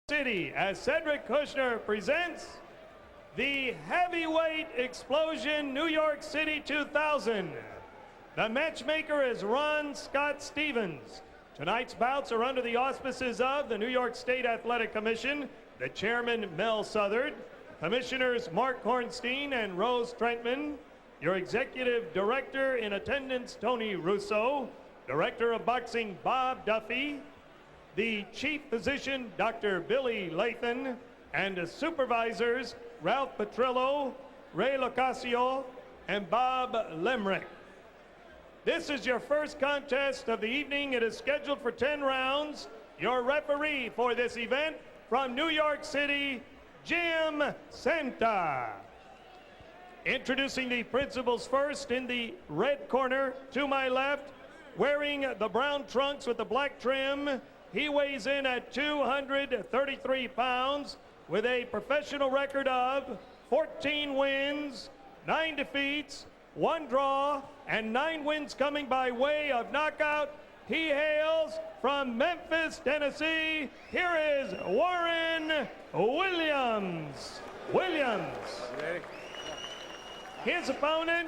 City as Cedric Kushner presents the Heavyweight Explosion New York City 2000. The matchmaker is Ron Scott Stevens. Tonight's bouts are under the auspices of the New York State Athletic Commission, the chairman Mel Southard, commissioners Mark Hornstein and Rose Trentman, your executive director in attendance Tony Russo, director of boxing Bob Duffy, the chief physician, Dr. Billy Lathan, and the supervisors, Ralph Petrillo, Ray Locasio, and Bob Lemrick. This is your first contest of the evening. It is scheduled for 10 rounds. Your referee for this event from New York City, Jim Santa. Introducing the principals first in the red corner to my left, wearing the brown trunks with the black trim. He weighs in at 233 pounds with a professional record of 14 wins, 9 defeats, 1 draw, and 9 wins coming by way of knockout. He hails from Memphis, Tennessee. Here is Warren Williams. His opponent,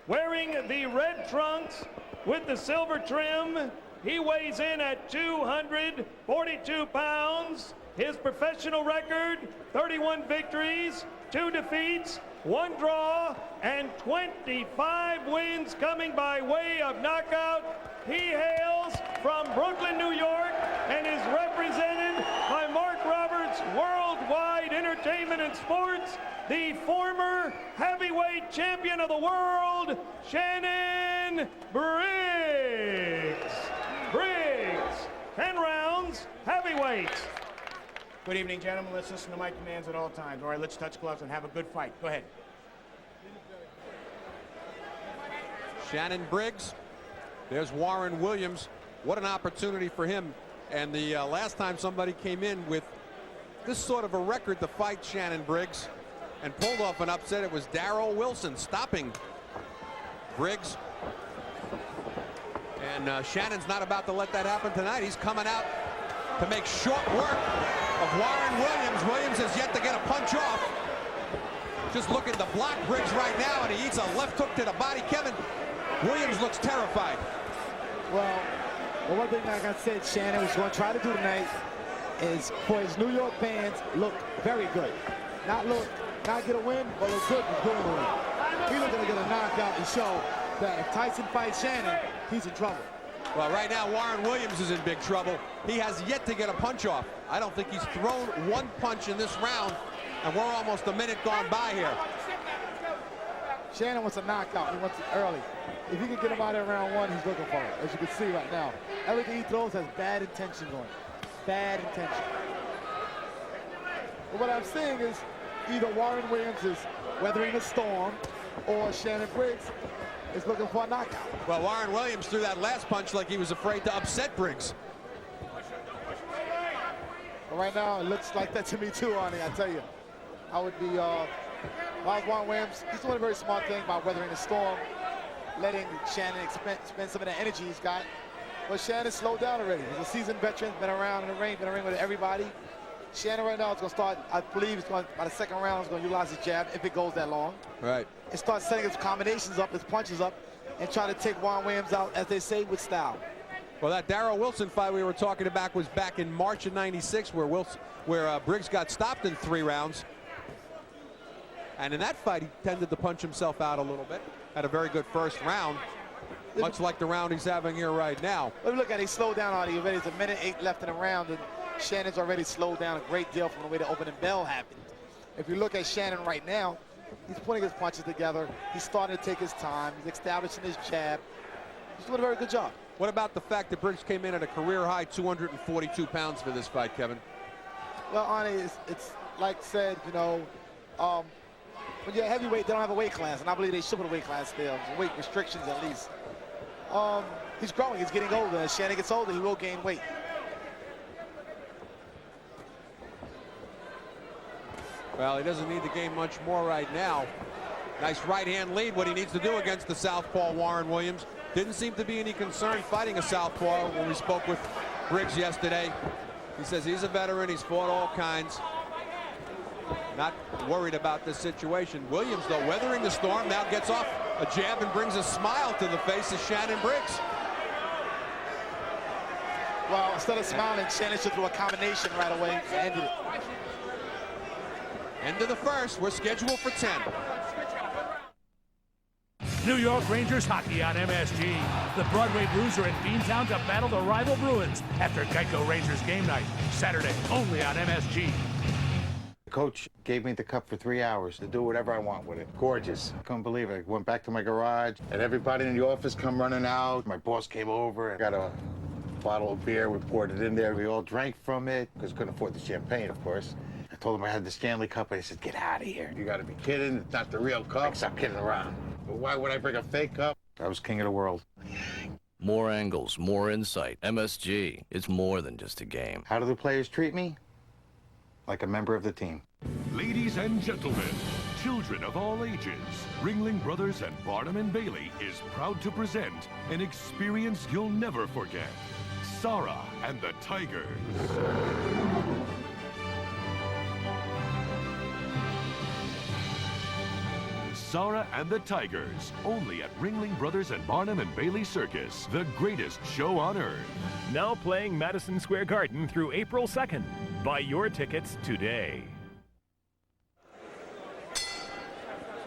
wearing the red trunks with the silver trim, he weighs in at 242 pounds. His professional record, 31 victories, 2 defeats, 1 draw, and 25 wins coming by way of knockout. He hails from Brooklyn, New York, and is represented by Mark Roberts, Worldwide Entertainment and Sports, the former heavyweight champion of the world, Shannon Briggs. 10 rounds, heavyweights. Good evening, gentlemen. Let's listen to my commands at all times. All right, let's touch gloves and have a good fight. Go ahead. Shannon Briggs. There's Warren Williams. What an opportunity for him. And the last time somebody came in with this sort of a record to fight Shannon Briggs and pulled off an upset, it was Darrell Wilson stopping Briggs. And Shannon's not about to let that happen tonight. He's coming out to make short work of Warren Williams. Williams has yet to get a punch off. Just looking to block Briggs right now, and he eats a left hook to the body. Kevin, Williams looks terrified. Well, one thing, like I said, Shannon was going to try to do tonight is for his New York fans look very good. Not get a win, but look good for doing a win. He's looking to get a knockout and show that if Tyson fights Shannon, he's in trouble. Well, right now, Warren Williams is in big trouble. He has yet to get a punch off. I don't think he's thrown one punch in this round, and we're almost a minute gone by here. Shannon wants a knockout. He wants it early. If he can get him out of round 1, he's looking for it, as you can see right now. Everything he throws has bad intentions on it. Bad intention. But what I'm saying is either Warren Williams is weathering a storm or Shannon Briggs is looking for a knockout. Well, Warren Williams threw that last punch like he was afraid to upset Briggs. But right now, it looks like that to me too, Arnie. I tell you, I would be, if I was Warren Williams, he's doing a very smart thing by weathering the storm, letting Shannon spend some of the energy he's got. But Shannon slowed down already. He's a seasoned veteran, been around in the ring, with everybody. Shannon right now is going to start, I believe he's going, by the second round, he's going to utilize his jab if it goes that long. Right. And start setting his combinations up, his punches up, and try to take Warren Williams out, as they say, with style. Well, that Darrell Wilson fight we were talking about was back in March of '96, where Briggs got stopped in 3 rounds. And in that fight, he tended to punch himself out a little bit. Had a very good first round, much like the round he's having here right now. Let me look at it. He slowed down already. There's a minute 8 left in the round, and Shannon's already slowed down a great deal from the way the opening bell happened. If you look at Shannon right now, he's putting his punches together. He's starting to take his time. He's establishing his jab. He's doing a very good job. What about the fact that Briggs came in at a career-high 242 pounds for this fight, Kevin? Well, Arnie, it's like said, you know, when you're a heavyweight, they don't have a weight class, and I believe they should put a weight class still, weight restrictions at least. He's growing. He's getting older. As Shannon gets older, he will gain weight. Well, he doesn't need to gain much more right now. Nice right-hand lead, what he needs to do against the southpaw Warren Williams. Didn't seem to be any concern fighting a southpaw when we spoke with Briggs yesterday. He says he's a veteran. He's fought all kinds. Not worried about this situation. Williams, though, weathering the storm, now gets off a jab and brings a smile to the face of Shannon Briggs. Well, instead of smiling, Shannon should do a combination right away and ended it. End of the first. We're scheduled for 10. New York Rangers hockey on MSG. The Broadway Blues are in Beantown to battle the rival Bruins after Geico Rangers game night. Saturday, only on MSG. The coach gave me the cup for 3 hours to do whatever I want with it. Gorgeous. I couldn't believe it. I went back to my garage, and everybody in the office come running out. My boss came over and got a bottle of beer. We poured it in there. We all drank from it because we couldn't afford the champagne, of course. I told him I had the Stanley Cup, and he said, "Get out of here. You got to be kidding. It's not the real cup. Stop kidding around. But why would I bring a fake cup?" I was king of the world. More angles, more insight. MSG, it's more than just a game. How do the players treat me? Like a member of the team. Ladies and gentlemen, children of all ages, Ringling Brothers and Barnum and Bailey is proud to present an experience you'll never forget. Sarah and the Tigers. Sarah and the Tigers, only at Ringling Brothers and Barnum and Bailey Circus, the greatest show on earth. Now playing Madison Square Garden through April 2nd. Buy your tickets today.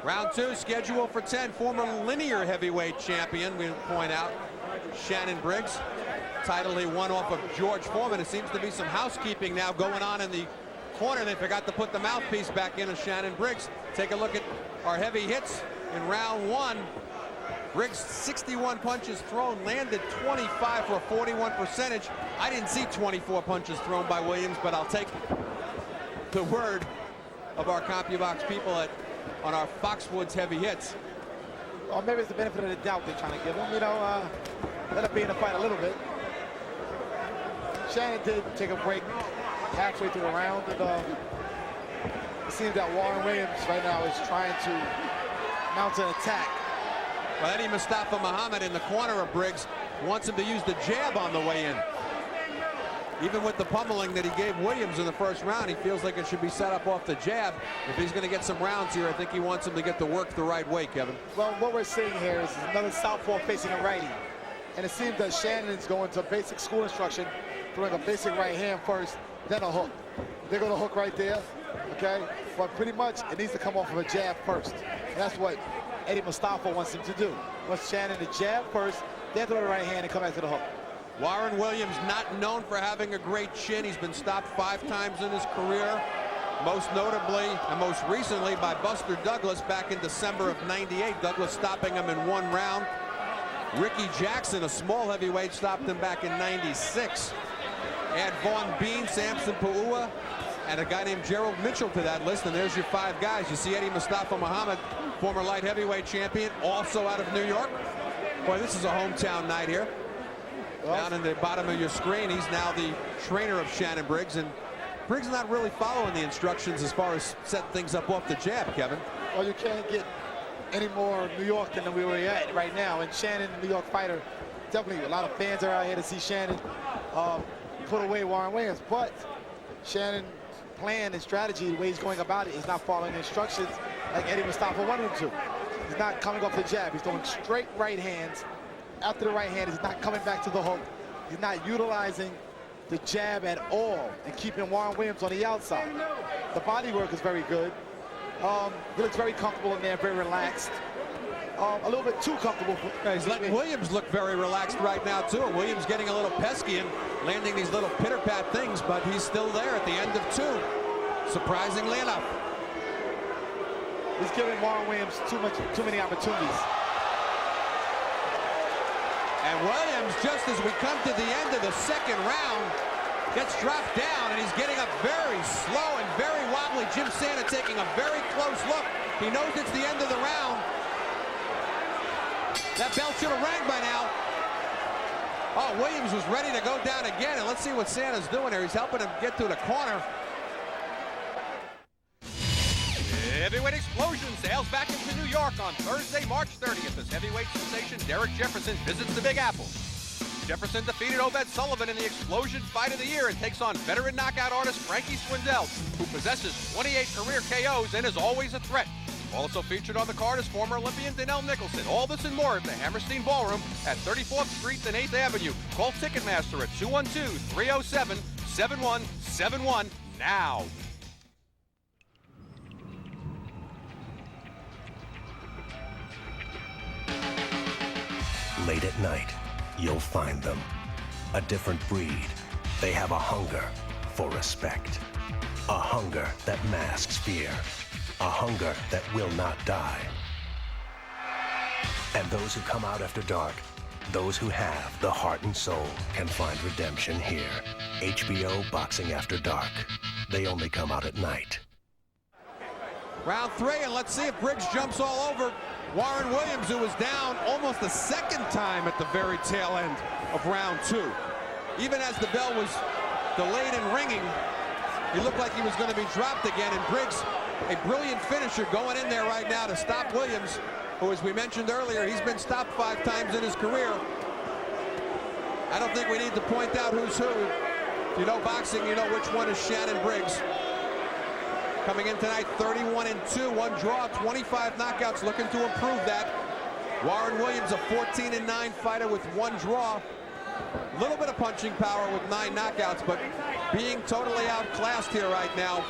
Round 2 scheduled for 10. Former linear heavyweight champion, we point out, Shannon Briggs. Title he won off of George Foreman. It seems to be some housekeeping now going on in the corner. They forgot to put the mouthpiece back in of Shannon Briggs. Take a look at our heavy hits in round 1. Briggs 61 punches thrown, landed 25 for a 41 percentage. I didn't see 24 punches thrown by Williams, but I'll take the word of our CompuBox people on our Foxwoods heavy hits. Well, maybe it's the benefit of the doubt they're trying to give him. You know, let him be in the fight a little bit. Shannon did take a break halfway through the round, and it seems that Warren Williams right now is trying to mount an attack. Well, Eddie Mustafa Muhammad in the corner of Briggs wants him to use the jab on the way in. Even with the pummeling that he gave Williams in the first round, he feels like it should be set up off the jab. If he's going to get some rounds here, I think he wants him to get the work the right way, Kevin. Well, what we're seeing here is another southpaw facing a righty. And it seems that Shannon's going to basic school instruction, throwing a basic right hand first, then a hook. They're going to hook right there, okay? But pretty much it needs to come off of a jab first. And that's what Eddie Mustafa wants him to do. Wants Shannon to jab first, then throw the right hand and come back to the hook. Warren Williams, not known for having a great chin. He's been stopped 5 times in his career, most notably and most recently by Buster Douglas back in December of '98. Douglas stopping him in 1 round. Ricky Jackson, a small heavyweight, stopped him back in '96. Add Vaughn Bean, Samson Pa'ua, and a guy named Gerald Mitchell to that list, and there's your 5 guys. You see Eddie Mustafa Muhammad, former light heavyweight champion, also out of New York. Boy, this is a hometown night here. Down in the bottom of your screen, he's now the trainer of Shannon Briggs, and Briggs not really following the instructions as far as setting things up off the jab, Kevin. Well, you can't get any more New York than we were at right now, and Shannon, the New York fighter, definitely a lot of fans are out here to see Shannon put away Warren Williams, but Shannon's plan and strategy, the way he's going about it, is not following instructions like Eddie Mustafa wanted him to. He's not coming off the jab. He's throwing straight right hands. After the right hand, he's not coming back to the hook. He's not utilizing the jab at all and keeping Warren Williams on the outside. The body work is very good. He looks very comfortable in there, very relaxed. A little bit too comfortable. He's letting Williams look very relaxed right now, too. Williams getting a little pesky and landing these little pitter-pat things, but he's still there at the end of 2, surprisingly enough. He's giving Warren Williams too many opportunities. And Williams, just as we come to the end of the 2nd round, gets dropped down, and he's getting up very slow and very wobbly. Jim Santa taking a very close look. He knows it's the end of the round. That bell should have rang by now. Oh, Williams was ready to go down again, and let's see what Santa's doing here. He's helping him get to the corner. Heavyweight Explosion sails back into New York on Thursday, March 30th as heavyweight sensation Derek Jefferson visits the Big Apple. Jefferson defeated Obed Sullivan in the Explosion Fight of the Year and takes on veteran knockout artist Frankie Swindell, who possesses 28 career KOs and is always a threat. Also featured on the card is former Olympian Donnell Nicholson. All this and more at the Hammerstein Ballroom at 34th Street and 8th Avenue. Call Ticketmaster at 212-307-7171 now. Late at night, you'll find them. A different breed. They have a hunger for respect. A hunger that masks fear. A hunger that will not die. And those who come out after dark, those who have the heart and soul, can find redemption here. HBO Boxing After Dark. They only come out at night. Round 3, and let's see if Briggs jumps all over Warren Williams, who was down almost a second time at the very tail end of round 2. Even as the bell was delayed and ringing, he looked like he was going to be dropped again, and Briggs, a brilliant finisher, going in there right now to stop Williams, who, as we mentioned earlier, he's been stopped 5 times in his career. I don't think we need to point out who's who. If you know boxing, you know which one is Shannon Briggs. Coming in tonight, 31-2, 1 draw, 25 knockouts, looking to improve that. Warren Williams, a 14-9 fighter with 1 draw. A little bit of punching power with 9 knockouts, but being totally outclassed here right now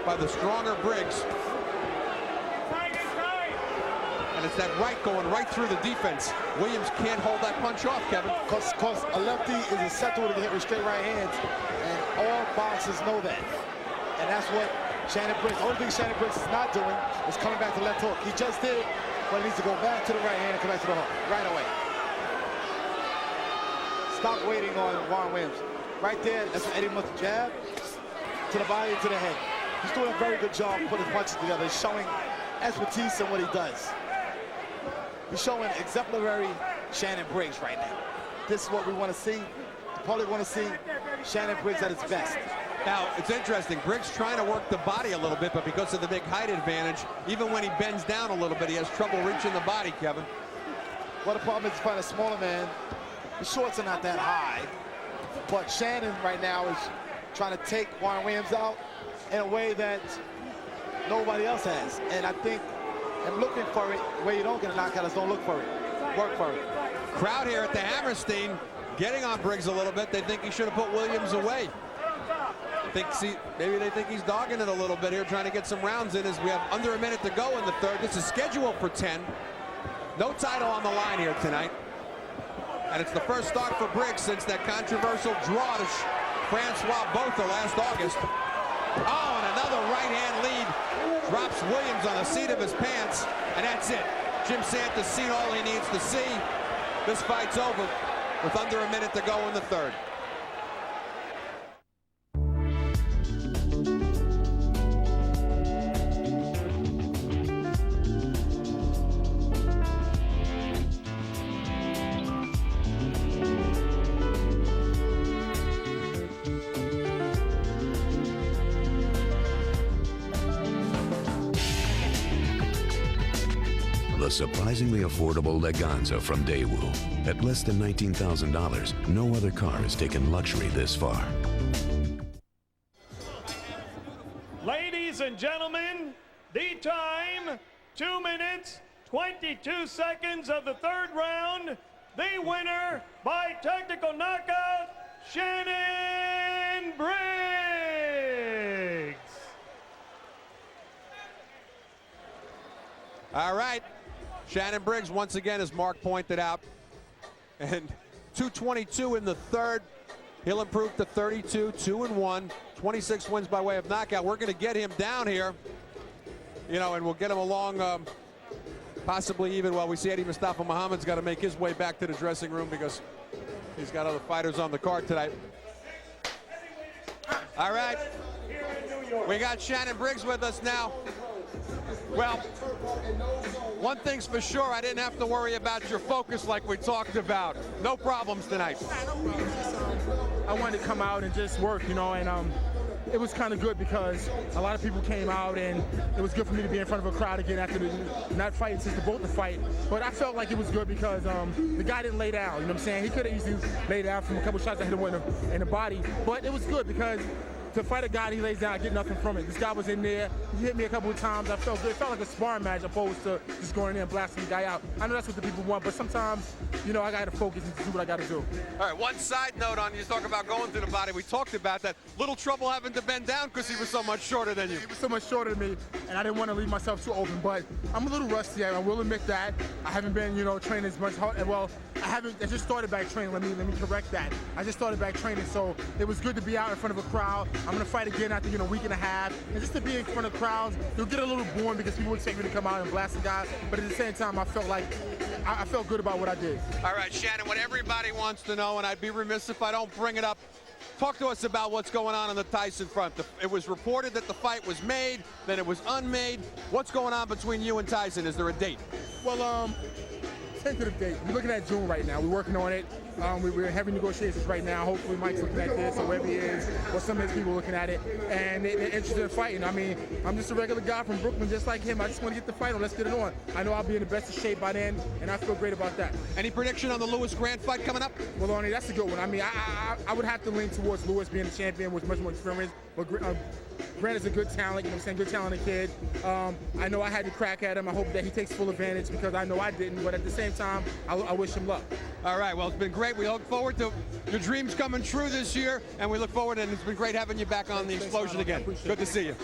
by the stronger Briggs. And it's that right going right through the defense. Williams can't hold that punch off, Kevin. Because a lefty is acceptable to get hit with straight right hands, and all boxers know that. And that's what Shannon Briggs, the only thing Shannon Briggs is not doing is coming back to left hook. He just did it, but he needs to go back to the right hand and come back to the hook right away. Stop waiting on Warren Williams. Right there, that's Eddie Must's jab to the body, to the head. He's doing a very good job putting his punches together. He's showing expertise in what he does. He's showing exemplary Shannon Briggs right now. This is what we want to see. The public want to see Shannon Briggs at his best. Now, it's interesting. Briggs trying to work the body a little bit, but because of the big height advantage, even when he bends down a little bit, he has trouble reaching the body, Kevin. Well, the problem is he's fighting a smaller man. The shorts are not that high, but Shannon right now is trying to take Warren Williams out in a way that nobody else has. And I think I'm looking for it where you don't get a knockout is don't look for it. Work for it. Crowd here at the Hammerstein getting on Briggs a little bit. They think he should have put Williams away. Maybe they think he's dogging it a little bit here, trying to get some rounds in as we have under a minute to go in the third. This is scheduled for 10. No title on the line here tonight. And it's the first start for Briggs since that controversial draw to Francois Botha last August. Oh, and another right-hand lead drops Williams on the seat of his pants, and that's it. Jim Santa's seen all he needs to see. This fight's over with under a minute to go in the third. The surprisingly affordable Leganza from Daewoo. At less than $19,000, no other car has taken luxury this far. Ladies and gentlemen, the time, 2 minutes, 22 seconds of the third round. The winner by technical knockout, Shannon Briggs. All right. Shannon Briggs, once again, as Mark pointed out, and 2:22 in the third. He'll improve to 32, 2-1, 26 wins by way of knockout. We're going to get him down here, you know, and we'll get him along, possibly even while we see Eddie Mustafa Muhammad's got to make his way back to the dressing room because he's got other fighters on the card tonight. All right, we got Shannon Briggs with us now. Well, one thing's for sure, I didn't have to worry about your focus like we talked about. No problems tonight. I wanted to come out and just work, you know, and it was kind of good because a lot of people came out, and it was good for me to be in front of a crowd again after not fighting since the both the fight. But I felt like it was good because the guy didn't lay down. You know what I'm saying? He could have easily laid down from a couple shots I hit him in the body, but it was good because to fight a guy and he lays down, I get nothing from it. This guy was in there. He hit me a couple of times. I felt good. It felt like a sparring match opposed to just going in there and blasting the guy out. I know that's what the people want, but sometimes, you know, I got to focus and do what I got to do. All right, one side note on you talk about going through the body. We talked about that. Little trouble having to bend down because he was so much shorter than you. He was so much shorter than me, and I didn't want to leave myself too open, but I'm a little rusty. I will admit that. I haven't been, you know, training as much hard. Well, I just started back training. Let me correct that. I just started back training, so it was good to be out in front of a crowd. I'm going to fight again after, you know, a week and a half. And just to be in front of crowds, you'll get a little boring because people expect me to come out and blast a guy. But at the same time, I felt good about what I did. All right, Shannon, what everybody wants to know, and I'd be remiss if I don't bring it up, talk to us about what's going on the Tyson front. It was reported that the fight was made, then it was unmade. What's going on between you and Tyson? Is there a date? Well, tentative date. We're looking at June right now. We're working on it. We're having negotiations right now. Hopefully Mike's looking at this, or whoever he is, or some of his people looking at it, and they're interested in fighting. I mean, I'm just a regular guy from Brooklyn, just like him. I just want to get the fight on. Let's get it on. I know I'll be in the best of shape by then, and I feel great about that. Any prediction on the Lewis Grant fight coming up? Well, Arnie, that's a good one. I mean, I would have to lean towards Lewis being the champion with much more experience, but Grant is a good talent, you know what I'm saying, good talented kid. I know I had to crack at him. I hope that he takes full advantage because I know I didn't, but at the same time, I wish him luck. All right, well, it's been great. We look forward to your dreams coming true this year, and we look forward, and it's been great having you back on the Explosion again. Good to see you.